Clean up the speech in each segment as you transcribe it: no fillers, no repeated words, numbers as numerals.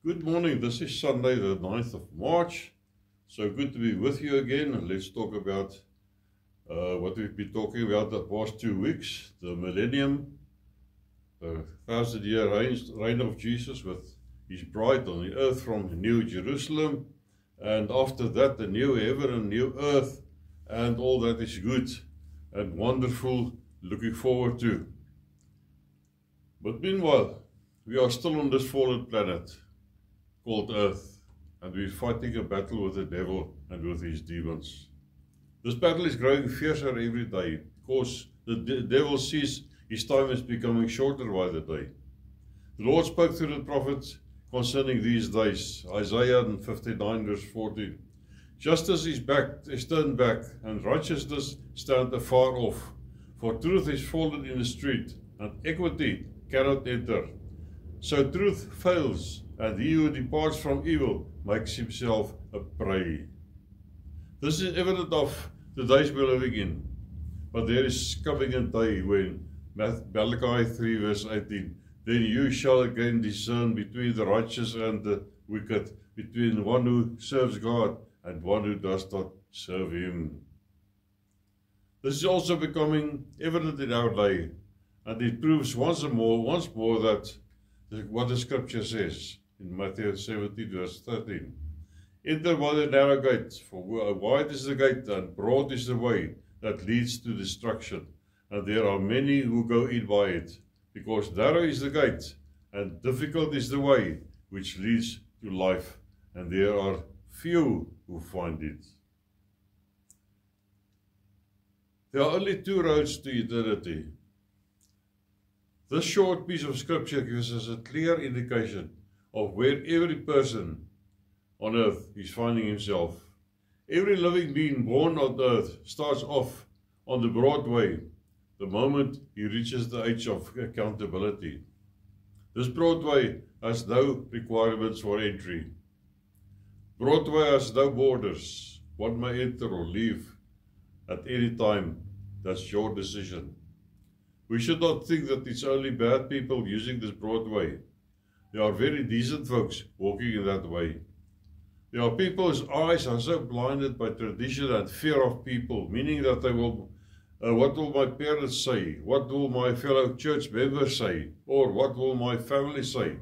Good morning. This is Sunday, the 9th of March. So good to be with you again. And let's talk about what we've been talking about the past 2 weeks. The millennium, the 1,000-year reign of Jesus with his bride on the earth from New Jerusalem. And after that, the new heaven and new earth and all that is good and wonderful, looking forward to. But meanwhile, we are still on this fallen planet called Earth, and we're fighting a battle with the devil and with his demons. This battle is growing fiercer every day because the devil sees his time is becoming shorter by the day. The Lord spoke through the prophets concerning these days, Isaiah 59 verse 14. Justice is turned back, and righteousness stand afar off. For truth is fallen in the street, and equity cannot enter. So truth fails, and he who departs from evil makes himself a prey. This is evident of the days we're living in. But there is coming a day when, Malachi 3 verse 18, then you shall again discern between the righteous and the wicked, between one who serves God and one who does not serve him. This is also becoming evident in our day, and it proves once more that what the scripture says in Matthew 17 verse 13. Enter by the narrow gate, for wide is the gate and broad is the way that leads to destruction, and there are many who go in by it, because narrow is the gate and difficult is the way which leads to life, and there are few who find it. There are only two roads to eternity. This short piece of scripture gives us a clear indication of where every person on earth is finding himself. Every living being born on earth starts off on the broad way the moment he reaches the age of accountability. This broad way has no requirements for entry. Broadway has no borders. One may enter or leave at any time. That's your decision. We should not think that it's only bad people using this broad way. There are very decent folks walking in that way. There are people whose eyes are so blinded by tradition and fear of people, meaning that they will, what will my parents say? What will my fellow church members say? Or what will my family say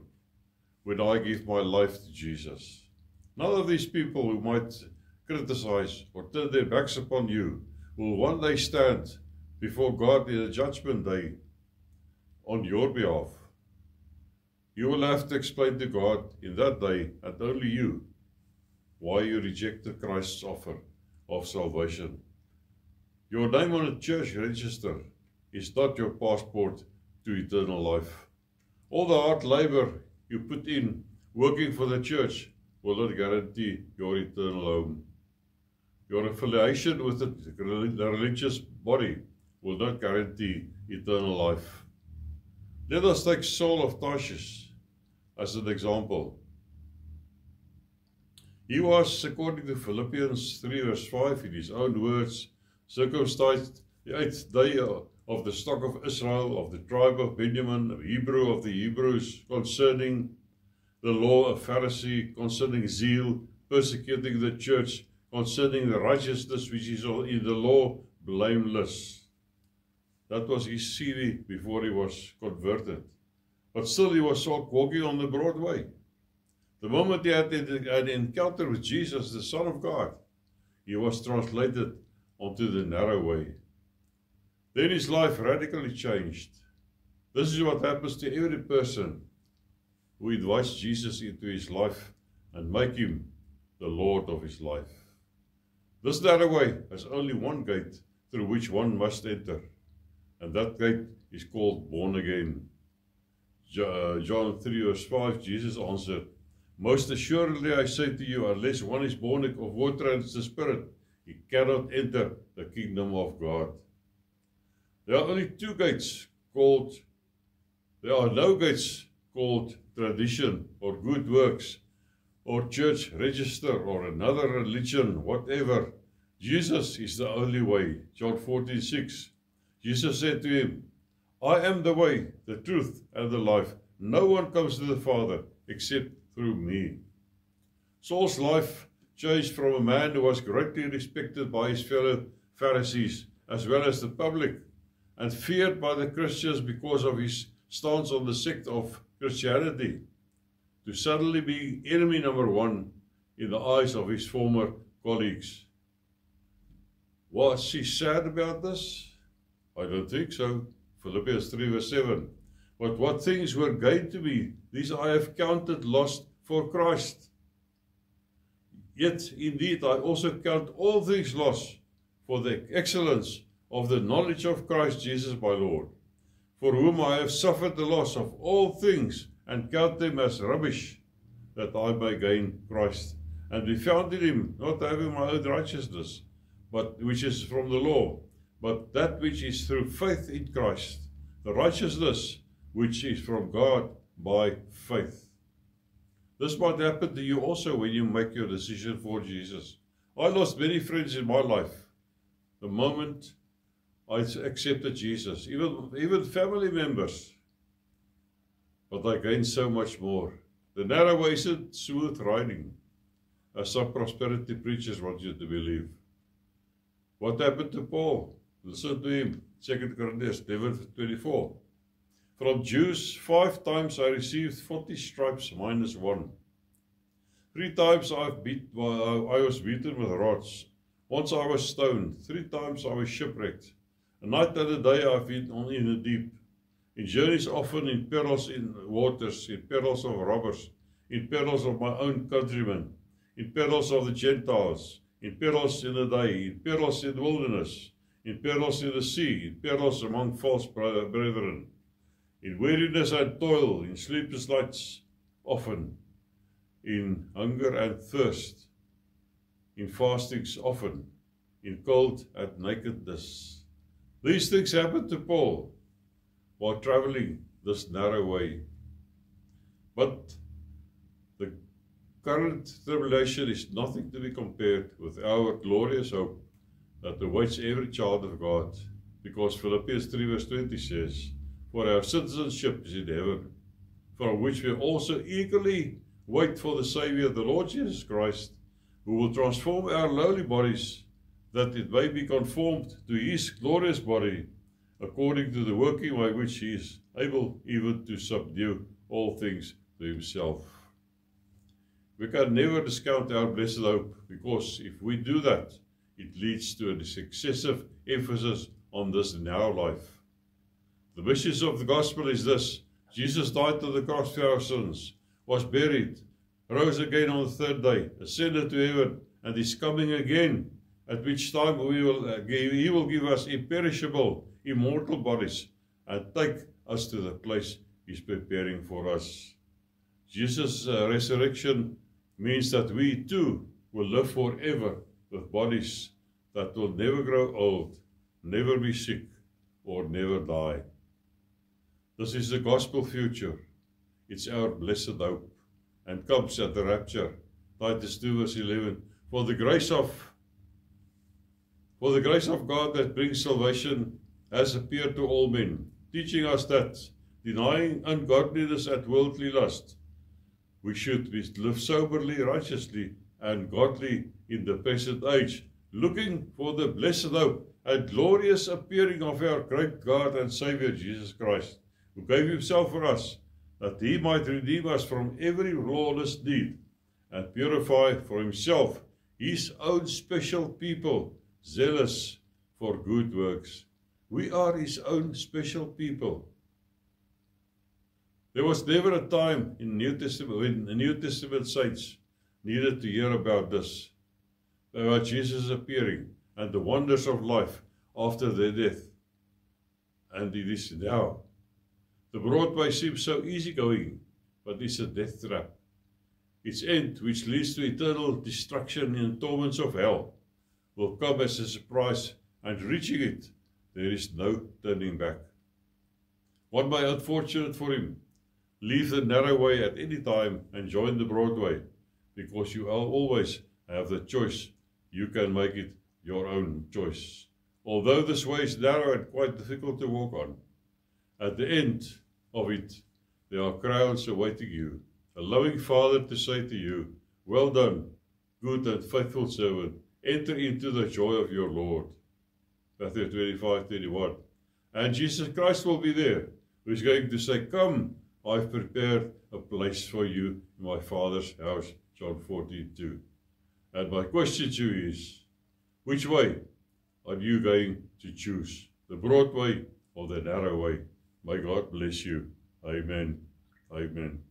when I give my life to Jesus? None of these people who might criticize or turn their backs upon you will one day stand before God in the judgment day on your behalf. You will have to explain to God in that day, and only you, why you rejected Christ's offer of salvation. Your name on a church register is not your passport to eternal life. All the hard labor you put in working for the church will not guarantee your eternal home. Your affiliation with the religious body will not guarantee eternal life. Let us take Saul of Tarshish as an example. He was, according to Philippians 3 verse 5, in his own words, circumcised the 8th day of the stock of Israel, of the tribe of Benjamin, a Hebrew of the Hebrews, concerning the law, a Pharisee, concerning zeal, persecuting the church, concerning the righteousness which is in the law, blameless. That was his CV before he was converted. But still he was walking on the broad way. The moment he had an encounter with Jesus, the Son of God, he was translated onto the narrow way. Then his life radically changed. This is what happens to every person who invites Jesus into his life and make him the Lord of his life. This narrow way has only one gate through which one must enter, and that gate is called born again. John 3 verse 5, Jesus answered, most assuredly I say to you, unless one is born of water and the Spirit, he cannot enter the kingdom of God. There are only two gates called, there are no gates called tradition or good works or church register or another religion, whatever. Jesus is the only way. John 14:6. Jesus said to him, I am the way, the truth, and the life. No one comes to the Father except through me. Saul's life changed from a man who was greatly respected by his fellow Pharisees as well as the public, and feared by the Christians because of his stance on the sect of Christianity, to suddenly be enemy number one in the eyes of his former colleagues. Was he sad about this? I don't think so. Philippians 3 verse 7. But what things were gained to me, these I have counted lost for Christ. Yet indeed I also count all things lost for the excellence of the knowledge of Christ Jesus my Lord, for whom I have suffered the loss of all things, and count them as rubbish, that I may gain Christ, and be found in him, not having my own righteousness, but which is from the law, but that which is through faith in Christ, the righteousness which is from God by faith. This might happen to you also when you make your decision for Jesus. I lost many friends in my life the moment I accepted Jesus, even family members. But I gained so much more. The narrow way isn't smooth riding, as some prosperity preachers want you to believe. What happened to Paul? Listen to him, 2 Corinthians 11:24. From Jews 5 times I received 40 stripes minus 1. 3 times I was beaten with rods. Once I was stoned. 3 times I was shipwrecked. A night and a day I've been in the deep. In journeys often, in perils in waters, in perils of robbers, in perils of my own countrymen, in perils of the Gentiles, in perils in the day, in perils in the wilderness, in perils in the sea, in perils among false brethren, in weariness and toil, in sleepless nights often, in hunger and thirst, in fastings often, in cold and nakedness. These things happened to Paul while traveling this narrow way. But the current tribulation is nothing to be compared with our glorious hope that awaits every child of God, because Philippians 3 verse 20 says, for our citizenship is in heaven, from which we also eagerly wait for the Saviour, the Lord Jesus Christ, who will transform our lowly bodies, that it may be conformed to his glorious body, according to the working by which he is able even to subdue all things to himself. We can never discount our blessed hope, because if we do that, it leads to an excessive emphasis on this now life. The message of the gospel is this: Jesus died on the cross for our sins, was buried, rose again on the 3rd day, ascended to heaven, and is coming again, at which time he will give us imperishable, immortal bodies and take us to the place he's preparing for us. Jesus' resurrection means that we too will live forever with bodies that will never grow old, never be sick, or never die. This is the gospel future. It's our blessed hope, and comes at the rapture. Titus 2 verse 11. For the grace of God that brings salvation has appeared to all men, teaching us that, denying ungodliness and worldly lust, we should live soberly, righteously, and godly in the present age, looking for the blessed hope and glorious appearing of our great God and Saviour Jesus Christ, who gave himself for us, that he might redeem us from every lawless deed, and purify for himself his own special people, zealous for good works. We are his own special people. There was never a time in New Testament when the New Testament saints needed to hear about this, about Jesus appearing and the wonders of life after their death. And it is now. The broad way seems so easygoing, but it's a death trap. Its end, which leads to eternal destruction in torments of hell, will come as a surprise, and reaching it, there is no turning back. One may, unfortunate for him, leave the narrow way at any time and join the broad way, because you always have the choice. You can make it your own choice. Although this way is narrow and quite difficult to walk on, at the end of it, there are crowns awaiting you, a loving Father to say to you, well done, good and faithful servant. Enter into the joy of your Lord. Matthew 25:21. And Jesus Christ will be there, who's going to say, come, I've prepared a place for you in my Father's house. John 14:2. And my question to you is, which way are you going to choose? The broad way or the narrow way? May God bless you. Amen. Amen.